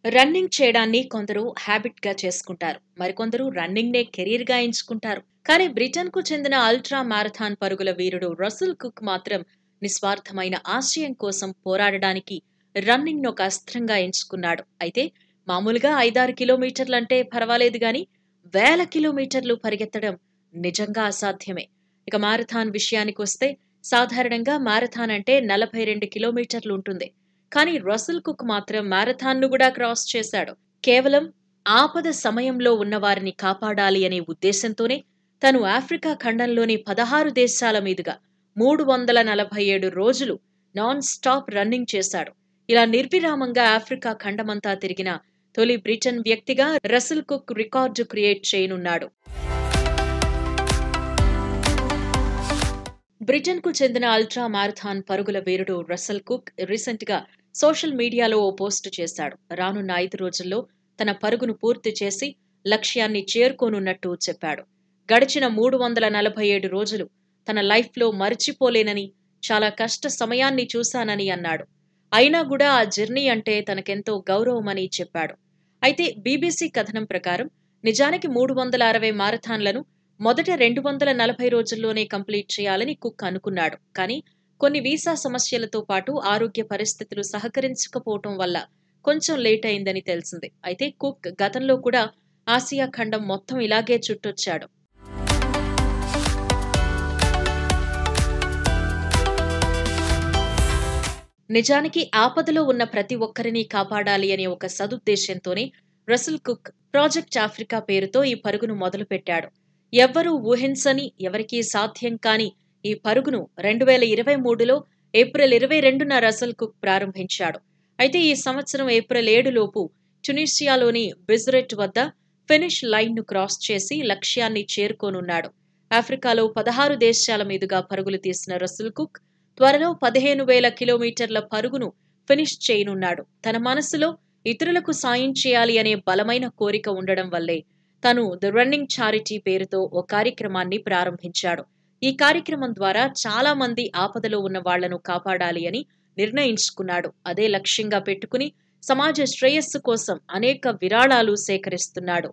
Running చేయడాన్ని కొందరు హ్యాబిట్‌గా చేసుకుంటారు. మరికొందరు రన్నింగ్‌నే కెరీర్‌గా ఎంచుకుంటారు. కానీ బ్రిటన్‌కు చెందిన అల్ట్రా మారథాన్ పరుగుల వీరుడు రసెల్ కుక్ మాత్రం నిస్వార్థమైన ఆశయం కోసం పోరాడడానికి రన్నింగ్‌ను ఒక అస్త్రంగా ఎంచుకున్నాడు. అయితే మామూలుగా 5, 6 కిలోమీటర్లంటే పర్వాలేదు గానీ, వేల కిలోమీటర్లు పరిగెత్తడం నిజంగా అసాధ్యమే. ఇక మారథాన్ విషయానికొస్తే సాధారణంగా మారథాన్ అంటే 42 కిలోమీటర్లు ఉంటుంది. కానీ రసెల్ కుక్ మాత్రం మారథాన్‌ను గూడా క్రాస్ చేశాడు. కేవలం ఆపద సమయంలో ఉన్నవారిని కాపాడాలి అనే ఉద్దేశంతోనే తను ఆఫ్రికా ఖండంలోని 16 దేశాల మీదుగా 347 రోజులు నాన్ స్టాప్ రన్నింగ్ చేశాడు. ఇలా నిర్విరామంగా ఆఫ్రికా ఖండమంతా తిరిగిన తొలి బ్రిటన్ వ్యక్తిగా రసెల్ కుక్ రికార్డు క్రియేట్ చేయనున్నాడు. బ్రిటన్‌కు చెందిన అల్ట్రా మారథాన్ పరుగుల వీరుడు రసెల్ కుక్ రీసెంట్‌గా సోషల్ మీడియాలో ఓ పోస్టు చేశాడు. రానున్న 5 రోజుల్లో తన పరుగును పూర్తి చేసి లక్ష్యాన్ని చేరుకోనున్నట్టు చెప్పాడు. గడిచిన 347 రోజులు తన లైఫ్‌లో మరిచిపోలేనని, చాలా కష్ట సమయాన్ని చూశానని అన్నాడు. అయినా గూడా ఆ జర్నీ అంటే తనకెంతో గౌరవమని చెప్పాడు. అయితే బీబీసీ కథనం ప్రకారం నిజానికి 360 మారథాన్లను మొదట 240 రోజుల్లోనే కంప్లీట్ చేయాలని కుక్ అనుకున్నాడు. కానీ కొన్ని వీసా సమస్యలతో పాటు ఆరోగ్య పరిస్థితులు సహకరించకపోవటం వల్ల కొంచెం లేట్ అయిందని తెలిసింది. అయితే కుక్ గతంలో కూడా ఆసియా ఖండం మొత్తం ఇలాగే చుట్టొచ్చాడు. నిజానికి ఆపదలో ఉన్న ప్రతి ఒక్కరిని కాపాడాలి అనే ఒక సదుద్దేశంతోనే రసెల్ కుక్ ప్రాజెక్ట్ ఆఫ్రికా పేరుతో ఈ పరుగును మొదలుపెట్టాడు. ఎవ్వరూ ఊహించని, ఎవరికీ సాధ్యం కాని ఈ పరుగును 2023లో ఏప్రిల్ 22న రసెల్ కుక్ ప్రారంభించాడు. అయితే ఈ సంవత్సరం ఏప్రిల్ 7 లోపు ట్యునీషియాలోని బిజరెట్ వద్ద ఫినిష్ లైన్‌ను క్రాస్ చేసి లక్ష్యాన్ని చేరుకోనున్నాడు. ఆఫ్రికాలో 16 దేశాల మీదుగా పరుగులు తీసిన రసెల్ కుక్ త్వరలో 15,000 కిలోమీటర్ల పరుగును ఫినిష్ చేయనున్నాడు. తన మనసులో ఇతరులకు సాయం చేయాలి అనే బలమైన కోరిక ఉండడం వల్లే తను ది రన్నింగ్ చారిటీ పేరుతో ఓ కార్యక్రమాన్ని ప్రారంభించాడు. ఈ కార్యక్రమం ద్వారా చాలా మంది ఆపదలో ఉన్న వాళ్లను కాపాడాలి అని నిర్ణయించుకున్నాడు. అదే లక్ష్యంగా పెట్టుకుని సమాజ శ్రేయస్సు కోసం అనేక విరాళాలు సేకరిస్తున్నాడు.